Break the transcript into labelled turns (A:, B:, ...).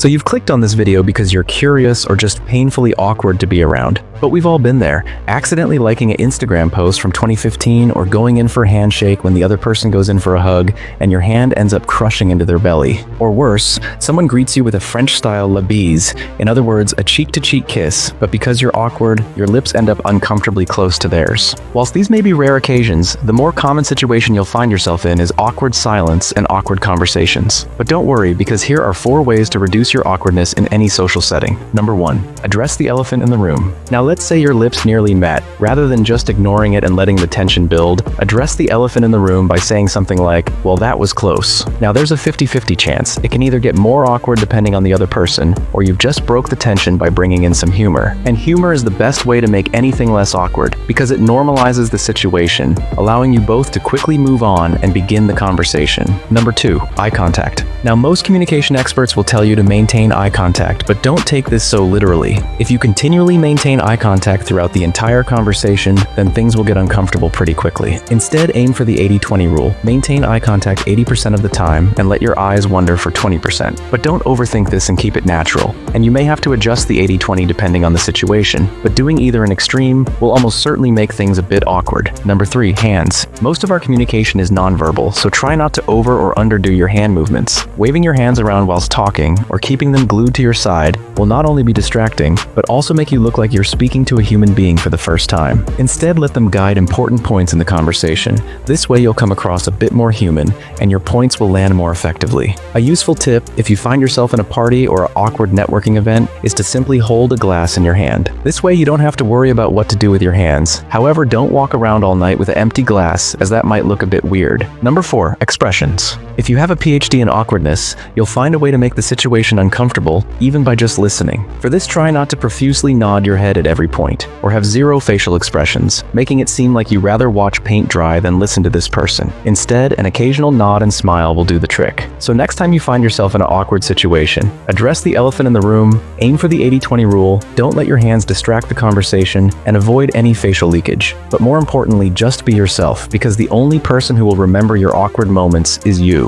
A: So you've clicked on this video because you're curious or just painfully awkward to be around. But we've all been there, accidentally liking an Instagram post from 2015 or going in for a handshake when the other person goes in for a hug and your hand ends up crushing into their belly. Or worse, someone greets you with a French-style la bise, in other words, a cheek-to-cheek kiss, but because you're awkward, your lips end up uncomfortably close to theirs. Whilst these may be rare occasions, the more common situation you'll find yourself in is awkward silence and awkward conversations. But don't worry, because here are 4 ways to reduce your awkwardness in any social setting. Number 1. Address the elephant in the room. Now let's say your lips nearly met. Rather than just ignoring it and letting the tension build, address the elephant in the room by saying something like, "Well, that was close." Now there's a 50-50 chance. It can either get more awkward depending on the other person, or you've just broke the tension by bringing in some humor. And humor is the best way to make anything less awkward, because it normalizes the situation, allowing you both to quickly move on and begin the conversation. Number 2. Eye contact. Now most communication experts will tell you to maintain eye contact, but don't take this so literally. If you continually maintain eye contact throughout the entire conversation, then things will get uncomfortable pretty quickly. Instead, aim for the 80-20 rule. Maintain eye contact 80% of the time and let your eyes wander for 20%. But don't overthink this and keep it natural. And you may have to adjust the 80-20 depending on the situation, but doing either an extreme will almost certainly make things a bit awkward. Number 3. Hands. Most of our communication is nonverbal, so try not to over or underdo your hand movements. Waving your hands around whilst talking, or keeping them glued to your side, will not only be distracting, but also make you look like you're speaking to a human being for the first time. Instead, let them guide important points in the conversation. This way you'll come across a bit more human, and your points will land more effectively. A useful tip, if you find yourself in a party or an awkward networking event, is to simply hold a glass in your hand. This way you don't have to worry about what to do with your hands. However, don't walk around all night with an empty glass, as that might look a bit weird. Number 4. Expressions. If you have a PhD in awkwardness, you'll find a way to make the situation uncomfortable, even by just listening. For this, try not to profusely nod your head at every point, or have 0 facial expressions, making it seem like you rather watch paint dry than listen to this person. Instead, an occasional nod and smile will do the trick. So next time you find yourself in an awkward situation, address the elephant in the room, aim for the 80-20 rule, don't let your hands distract the conversation, and avoid any facial leakage. But more importantly, just be yourself, because the only person who will remember your awkward moments is you.